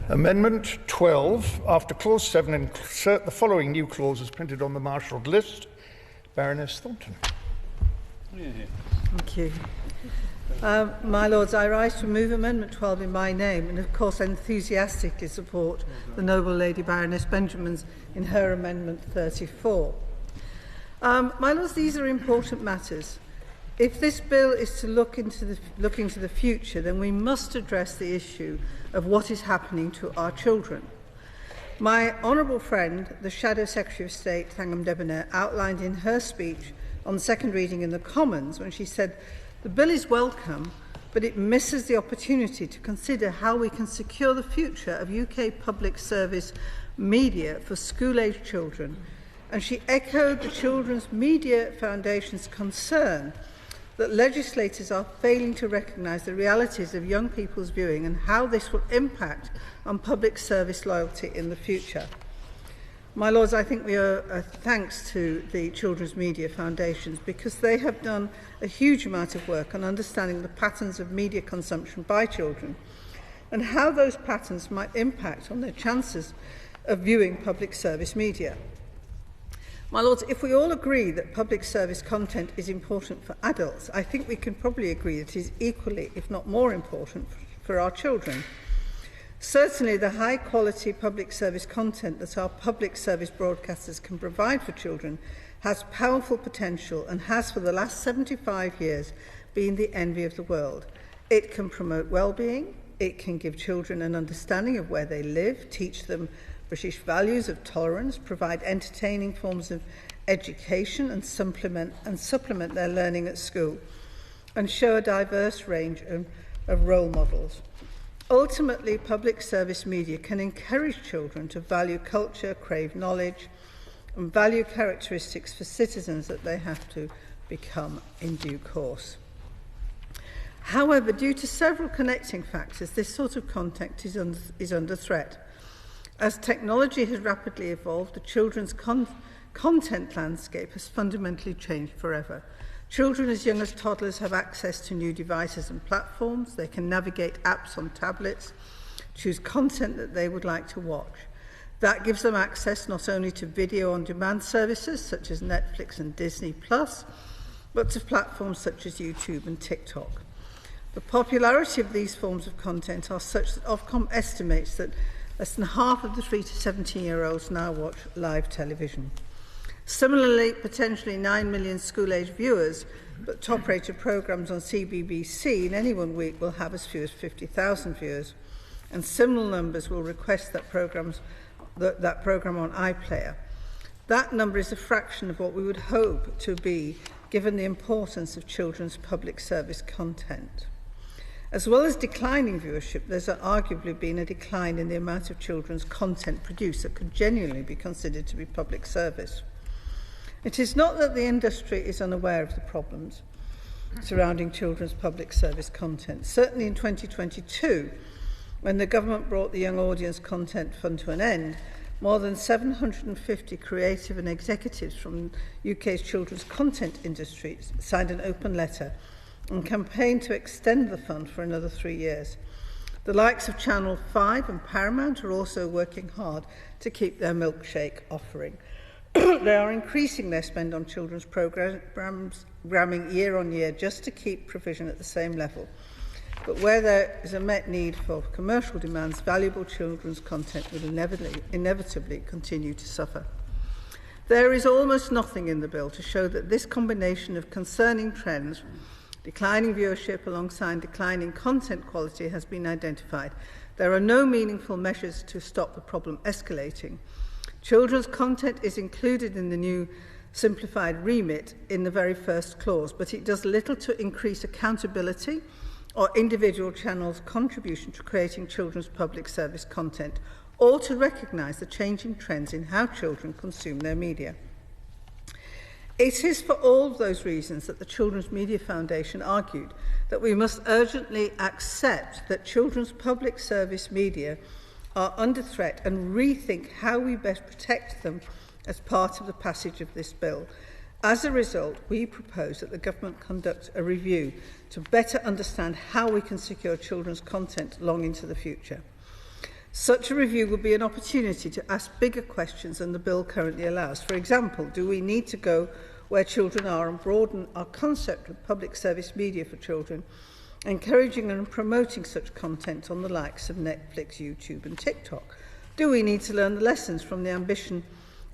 Amendment 12. After Clause 7, insert the following new clause as printed on the marshalled list. Baroness Thornton. Thank you. My Lords, I rise to move Amendment 12 in my name and, of course, enthusiastically support the noble Lady Baroness Benjamin's in her Amendment 34. My Lords, these are important matters. If this bill is to look into the future, then we must address the issue of what is happening to our children. My honourable friend, the Shadow Secretary of State, Thangam Debonair, outlined in her speech on the second reading in the Commons when she said, "The bill is welcome, but it misses the opportunity to consider how we can secure the future of UK public service media for school-aged children." And she echoed the Children's Media Foundation's concern that legislators are failing to recognise the realities of young people's viewing and how this will impact on public service loyalty in the future. My Lords, I think we owe thanks to the Children's Media Foundations because they have done a huge amount of work on understanding the patterns of media consumption by children and how those patterns might impact on their chances of viewing public service media. My Lords, if we all agree that public service content is important for adults, I think we can probably agree that it is equally, if not more important, for our children. Certainly, the high-quality public service content that our public service broadcasters can provide for children has powerful potential and has for the last 75 years been the envy of the world. It can promote well-being, it can give children an understanding of where they live, teach them British values of tolerance, provide entertaining forms of education and supplement their learning at school, and show a diverse range of role models. Ultimately, public service media can encourage children to value culture, crave knowledge, and value characteristics for citizens that they have to become in due course. However, due to several connecting factors, this sort of content is under threat. As technology has rapidly evolved, the children's content landscape has fundamentally changed forever. Children as young as toddlers have access to new devices and platforms. They can navigate apps on tablets, choose content that they would like to watch. That gives them access not only to video-on-demand services such as Netflix and Disney+, but to platforms such as YouTube and TikTok. The popularity of these forms of content are such that Ofcom estimates that less than half of the 3 to 17-year-olds now watch live television. Similarly, potentially 9 million school-aged viewers, but top-rated programmes on CBBC in any one week will have as few as 50,000 viewers, and similar numbers will request that programme on iPlayer. That number is a fraction of what we would hope to be, given the importance of children's public service content. As well as declining viewership, there's arguably been a decline in the amount of children's content produced that could genuinely be considered to be public service. It is not that the industry is unaware of the problems surrounding children's public service content. Certainly in 2022, when the government brought the Young Audience Content Fund to an end, more than 750 creative and executives from UK's children's content industry signed an open letter and campaigned to extend the fund for another 3 years. The likes of Channel 5 and Paramount are also working hard to keep their milkshake offering. They are increasing their spend on children's programming year on year just to keep provision at the same level. But where there is a met need for commercial demands, valuable children's content will inevitably continue to suffer. There is almost nothing in the bill to show that this combination of concerning trends, declining viewership alongside declining content quality, has been identified. There are no meaningful measures to stop the problem escalating. Children's content is included in the new simplified remit in the very first clause, but it does little to increase accountability or individual channels' contribution to creating children's public service content, or to recognise the changing trends in how children consume their media. It is for all of those reasons that the Children's Media Foundation argued that we must urgently accept that children's public service media are under threat and rethink how we best protect them as part of the passage of this bill. As a result, we propose that the government conduct a review to better understand how we can secure children's content long into the future. Such a review would be an opportunity to ask bigger questions than the bill currently allows. For example, do we need to go where children are and broaden our concept of public service media for children, encouraging and promoting such content on the likes of Netflix, YouTube and TikTok? Do we need to learn the lessons from the ambition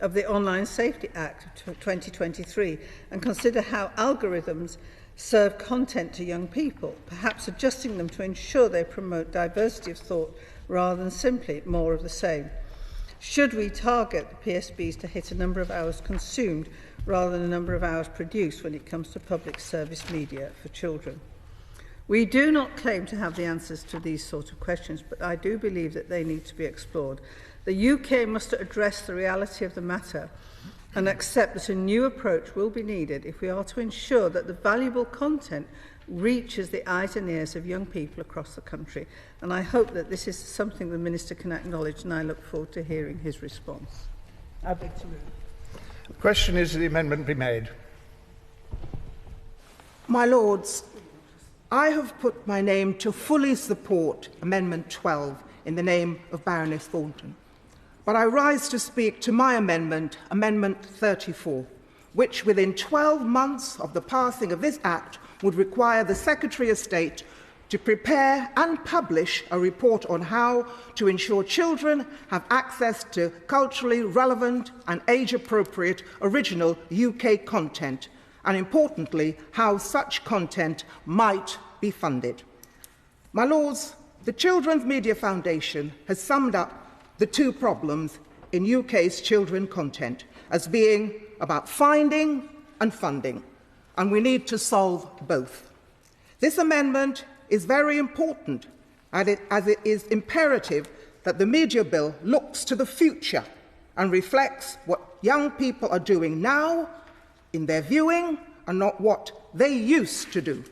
of the Online Safety Act of 2023 and consider how algorithms serve content to young people, perhaps adjusting them to ensure they promote diversity of thought rather than simply more of the same? Should we target the PSBs to hit a number of hours consumed rather than a number of hours produced when it comes to public service media for children? We do not claim to have the answers to these sort of questions, but I do believe that they need to be explored. The UK must address the reality of the matter and accept that a new approach will be needed if we are to ensure that the valuable content reaches the eyes and ears of young people across the country. And I hope that this is something the Minister can acknowledge, and I look forward to hearing his response. I beg to move. The question is that the amendment be made. My Lords, I have put my name to fully support Amendment 12 in the name of Baroness Thornton. But I rise to speak to my amendment, Amendment 34, which within 12 months of the passing of this Act would require the Secretary of State to prepare and publish a report on how to ensure children have access to culturally relevant and age-appropriate original UK content, and importantly, how such content might be funded. My Lords, the Children's Media Foundation has summed up the two problems in UK's children content as being about finding and funding, and we need to solve both. This amendment is very important as it is imperative that the media bill looks to the future and reflects what young people are doing now in their viewing and not what they used to do.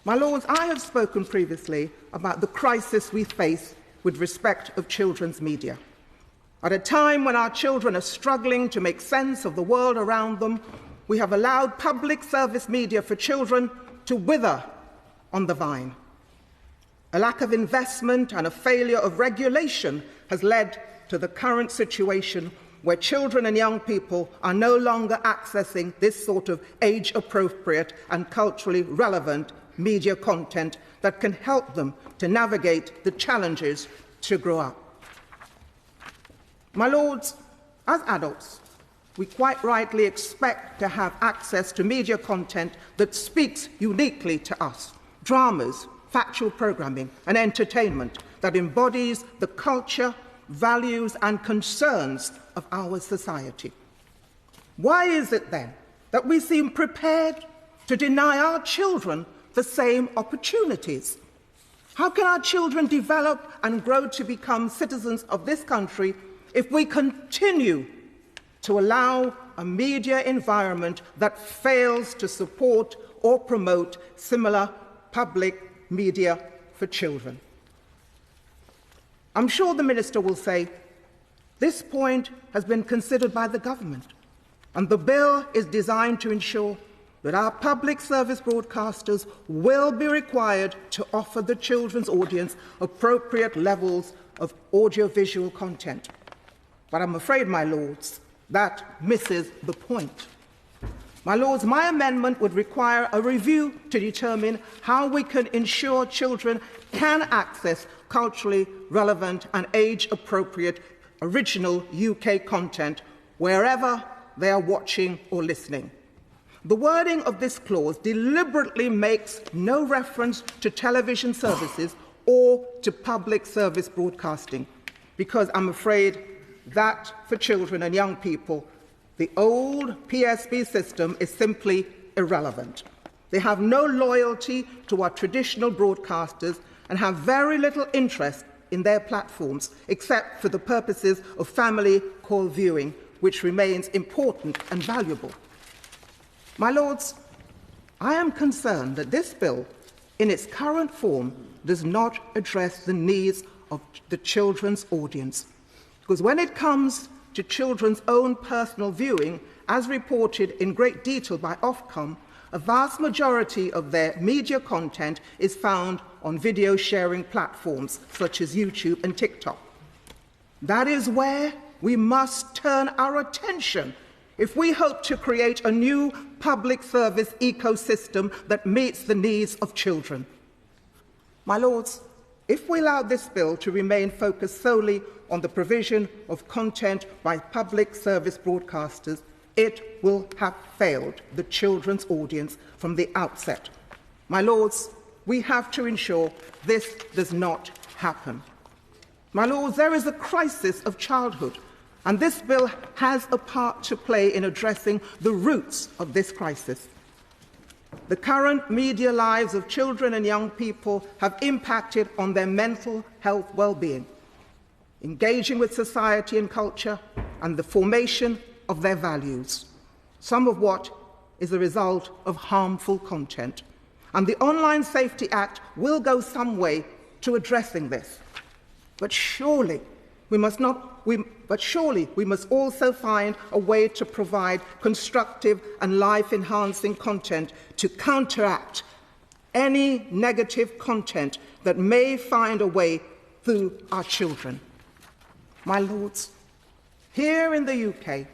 My Lords, I have spoken previously about the crisis we face with respect of children's media. At a time when our children are struggling to make sense of the world around them, we have allowed public service media for children to wither on the vine. A lack of investment and a failure of regulation has led to the current situation where children and young people are no longer accessing this sort of age-appropriate and culturally relevant media content that can help them to navigate the challenges to grow up. My Lords, as adults, we quite rightly expect to have access to media content that speaks uniquely to us. Dramas, factual programming and entertainment that embodies the culture, values and concerns of our society. Why is it then that we seem prepared to deny our children the same opportunities? How can our children develop and grow to become citizens of this country if we continue to allow a media environment that fails to support or promote similar public media for children? I'm sure the Minister will say, this point has been considered by the government, and the bill is designed to ensure that our public service broadcasters will be required to offer the children's audience appropriate levels of audiovisual content. But I'm afraid, my Lords, that misses the point. My Lords, my amendment would require a review to determine how we can ensure children can access culturally relevant and age-appropriate original UK content wherever they are watching or listening. The wording of this clause deliberately makes no reference to television services or to public service broadcasting, because I'm afraid that for children and young people, the old PSB system is simply irrelevant. They have no loyalty to our traditional broadcasters and have very little interest in their platforms, except for the purposes of family call viewing, which remains important and valuable. My Lords, I am concerned that this bill, in its current form, does not address the needs of the children's audience. Because when it comes to children's own personal viewing, as reported in great detail by Ofcom, a vast majority of their media content is found on video sharing platforms such as YouTube and TikTok. That is where we must turn our attention if we hope to create a new public service ecosystem that meets the needs of children. My Lords, if we allow this bill to remain focused solely on the provision of content by public service broadcasters, it will have failed the children's audience from the outset. My Lords, we have to ensure this does not happen. My Lords, there is a crisis of childhood, and this bill has a part to play in addressing the roots of this crisis. The current media lives of children and young people have impacted on their mental health well-being, engaging with society and culture, and the formation of their values, some of what is a result of harmful content. And the Online Safety Act will go some way to addressing this. But surely we must also find a way to provide constructive and life-enhancing content to counteract any negative content that may find a way through our children. My Lords, here in the UK,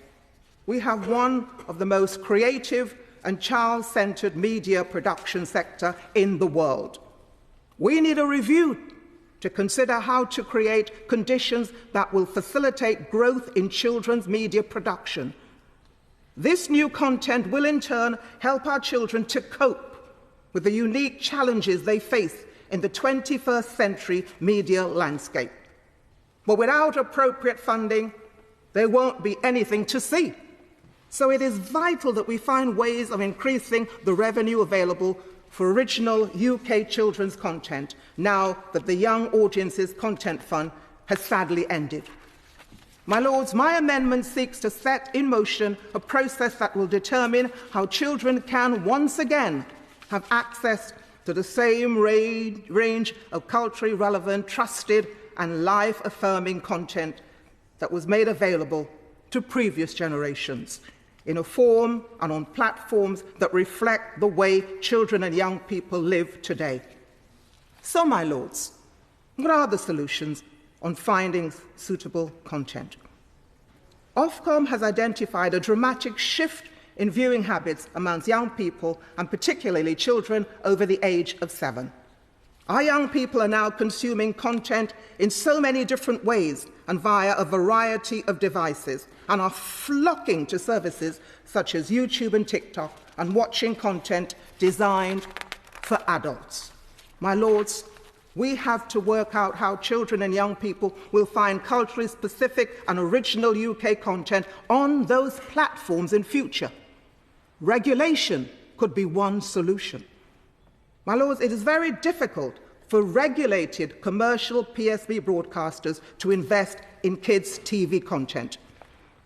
we have one of the most creative and child-centred media production sector in the world. We need a review to consider how to create conditions that will facilitate growth in children's media production. This new content will in turn help our children to cope with the unique challenges they face in the 21st century media landscape. But without appropriate funding, there won't be anything to see. So it is vital that we find ways of increasing the revenue available for original UK children's content, now that the Young Audiences Content Fund has sadly ended. My Lords, my amendment seeks to set in motion a process that will determine how children can once again have access to the same range of culturally relevant, trusted and life-affirming content that was made available to previous generations, in a form and on platforms that reflect the way children and young people live today. So, my Lords, what are the solutions on finding suitable content? Ofcom has identified a dramatic shift in viewing habits amongst young people, and particularly children over the age of 7. Our young people are now consuming content in so many different ways and via a variety of devices, and are flocking to services such as YouTube and TikTok and watching content designed for adults. My Lords, we have to work out how children and young people will find culturally specific and original UK content on those platforms in future. Regulation could be one solution. My Lords, it is very difficult for regulated commercial PSB broadcasters to invest in kids' TV content.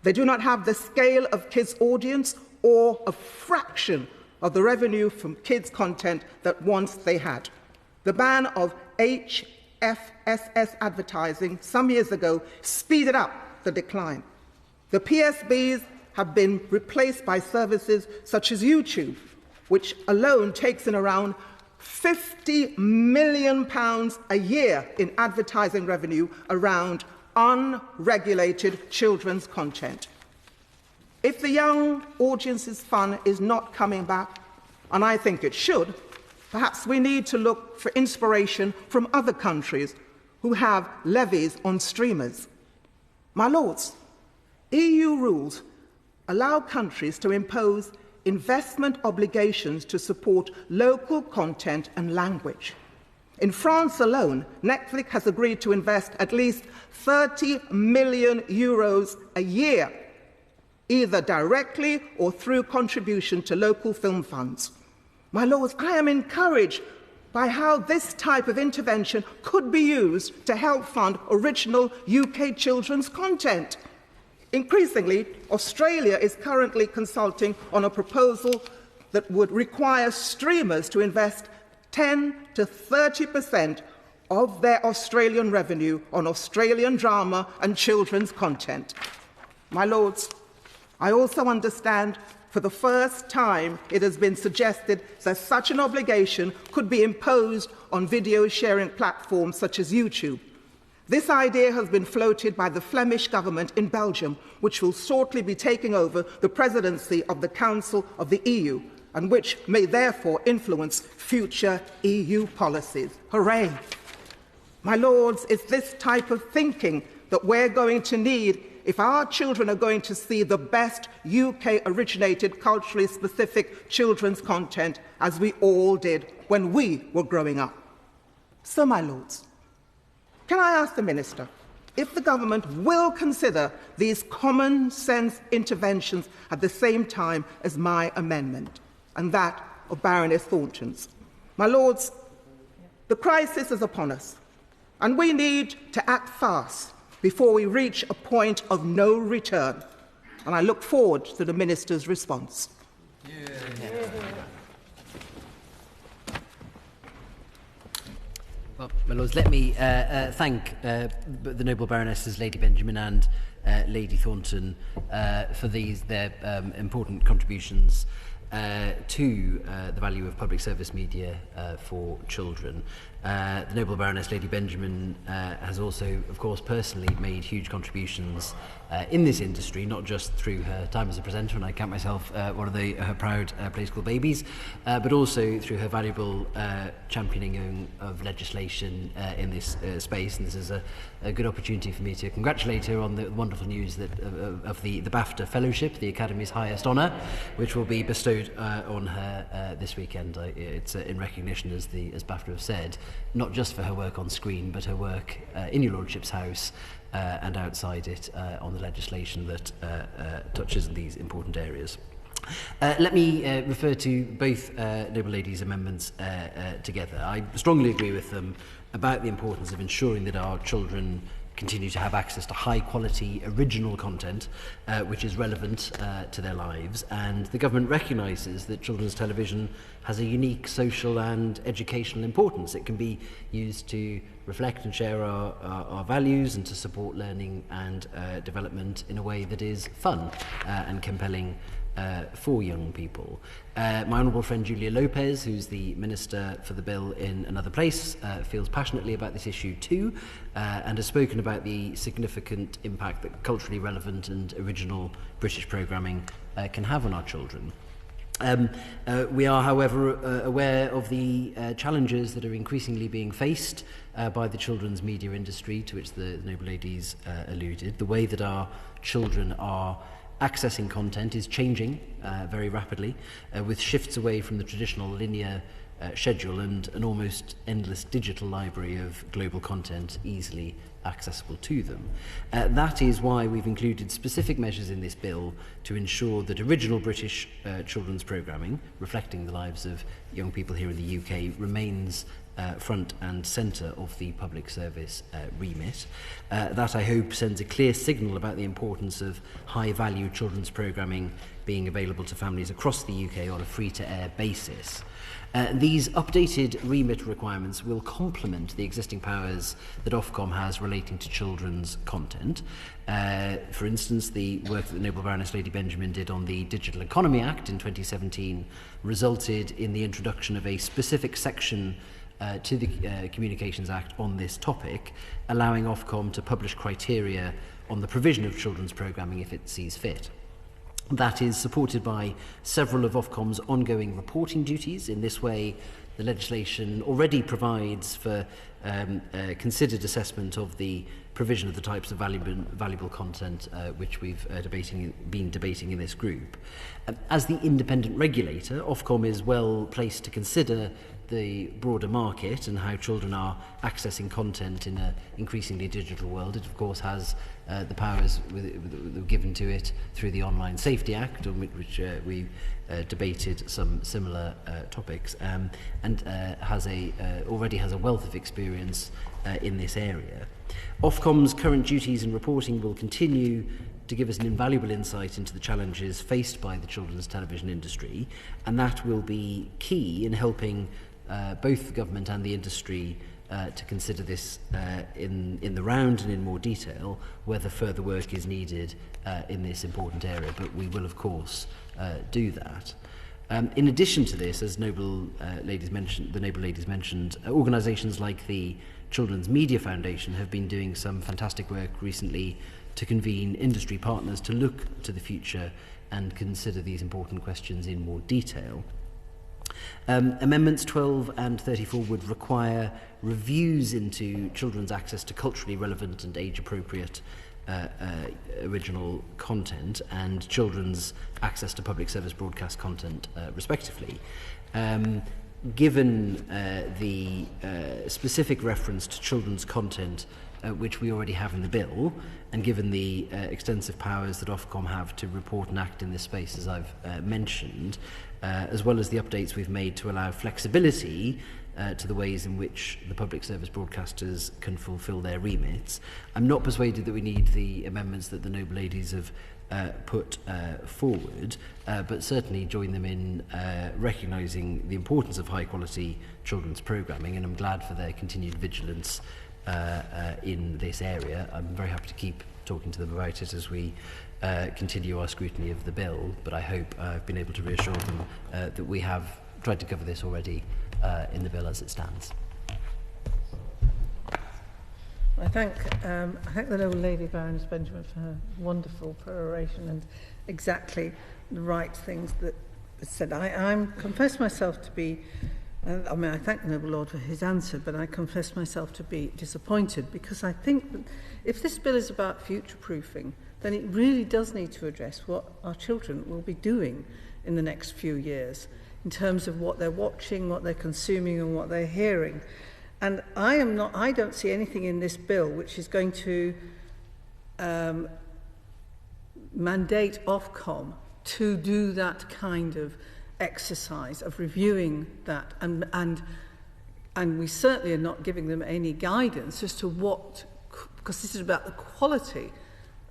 They do not have the scale of kids' audience or a fraction of the revenue from kids' content that once they had. The ban of HFSS advertising some years ago speeded up the decline. The PSBs have been replaced by services such as YouTube, which alone takes in around £50 million a year in advertising revenue around unregulated children's content. If the Young Audiences Fund is not coming back, and I think it should, perhaps we need to look for inspiration from other countries who have levies on streamers. My Lords, EU rules allow countries to impose investment obligations to support local content and language. In France alone, Netflix has agreed to invest at least €30 million a year, either directly or through contribution to local film funds. My Lords, I am encouraged by how this type of intervention could be used to help fund original UK children's content. Increasingly, Australia is currently consulting on a proposal that would require streamers to invest 10 to 30% of their Australian revenue on Australian drama and children's content. My Lords, I also understand for the first time, it has been suggested that such an obligation could be imposed on video sharing platforms such as YouTube. This idea has been floated by the Flemish government in Belgium, which will shortly be taking over the presidency of the Council of the EU, and which may therefore influence future EU policies. Hooray! My Lords, it's this type of thinking that we're going to need if our children are going to see the best UK-originated, culturally specific children's content, as we all did when we were growing up. So, my Lords, can I ask the Minister if the government will consider these common-sense interventions at the same time as my amendment, and that of Baroness Thornton's? My Lords, the crisis is upon us, and we need to act fast before we reach a point of no return. And I look forward to the Minister's response. Well, my Lords, let me thank the noble Baronesses Lady Benjamin and Lady Thornton for their important contributions to the value of public service media for children. The noble Baroness Lady Benjamin has also, of course, personally made huge contributions in this industry, not just through her time as a presenter, and I count myself one of her proud play school babies, but also through her valuable championing of legislation in this space. And this is a good opportunity for me to congratulate her on the wonderful news that of the BAFTA Fellowship, the Academy's highest honour, which will be bestowed on her this weekend. It's in recognition, as BAFTA have said, not just for her work on screen, but her work in your Lordship's house and outside it on the legislation that touches these important areas. Let me refer to both noble ladies' amendments together. I strongly agree with them about the importance of ensuring that our children continue to have access to high-quality original content which is relevant to their lives, and the government recognises that children's television has a unique social and educational importance. It can be used to reflect and share our values and to support learning and development in a way that is fun and compelling for young people. My honourable friend Julia Lopez, who's the Minister for the Bill in another place, feels passionately about this issue too, and has spoken about the significant impact that culturally relevant and original British programming can have on our children. We are, however, aware of the challenges that are increasingly being faced by the children's media industry, to which the noble ladies alluded. The way that our children are accessing content is changing very rapidly, with shifts away from the traditional linear schedule and an almost endless digital library of global content easily accessible to them. That is why we've included specific measures in this bill to ensure that original British children's programming, reflecting the lives of young people here in the UK, remains front and centre of the public service remit. That, I hope, sends a clear signal about the importance of high-value children's programming being available to families across the UK on a free-to-air basis. These updated remit requirements will complement the existing powers that Ofcom has relating to children's content. For instance, the work that the noble Baroness Lady Benjamin did on the Digital Economy Act in 2017 resulted in the introduction of a specific section to the Communications Act on this topic, allowing Ofcom to publish criteria on the provision of children's programming if it sees fit. That is supported by several of Ofcom's ongoing reporting duties. In this way, the legislation already provides for considered assessment of the provision of the types of valuable content which we've been debating in this group. As the independent regulator, Ofcom is well placed to consider the broader market and how children are accessing content in an increasingly digital world. It, of course, has the powers given to it through the Online Safety Act, on which we debated some similar topics, and already has a wealth of experience in this area. Ofcom's current duties and reporting will continue to give us an invaluable insight into the challenges faced by the children's television industry, and that will be key in helping both the government and the industry to consider this in the round and in more detail, whether further work is needed in this important area. But we will, of course, do that. In addition to this, as the noble ladies mentioned, organisations like the Children's Media Foundation have been doing some fantastic work recently to convene industry partners to look to the future and consider these important questions in more detail. Amendments 12 and 34 would require reviews into children's access to culturally relevant and age-appropriate original content and children's access to public service broadcast content, respectively. Given the specific reference to children's content which we already have in the bill, and given the extensive powers that Ofcom have to report and act in this space, as I've mentioned, as well as the updates we've made to allow flexibility to the ways in which the public service broadcasters can fulfil their remits, I'm not persuaded that we need the amendments that the noble ladies have put forward, but certainly join them in recognising the importance of high quality children's programming, and I'm glad for their continued vigilance in this area. I'm very happy to keep talking to them about it as we continue our scrutiny of the bill, but I hope I've been able to reassure them that we have tried to cover this already in the bill as it stands. I thank the noble lady Baroness Benjamin for her wonderful peroration and exactly the right things that were said. I confess myself to be, I thank the noble lord for his answer, but I confess myself to be disappointed, because I think that if this bill is about future-proofing, then it really does need to address what our children will be doing in the next few years in terms of what they're watching, what they're consuming and what they're hearing. And I don't see anything in this bill which is going to mandate Ofcom to do that kind of exercise of reviewing that, and we certainly are not giving them any guidance as to what, because this is about the quality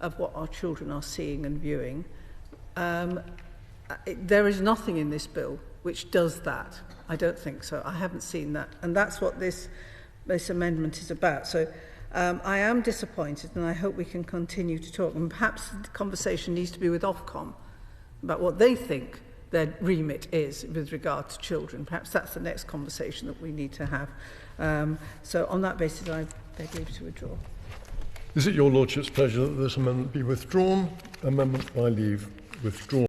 of what our children are seeing and viewing. There is nothing in this bill which does that. I don't think so. I haven't seen that, and that's what this amendment is about. So I am disappointed, and I hope we can continue to talk. And perhaps the conversation needs to be with Ofcom about what they think their remit is with regard to children. Perhaps that's the next conversation that we need to have. So on that basis, I beg leave to withdraw. Is it your Lordship's pleasure that this amendment be withdrawn? Amendment by leave withdrawn.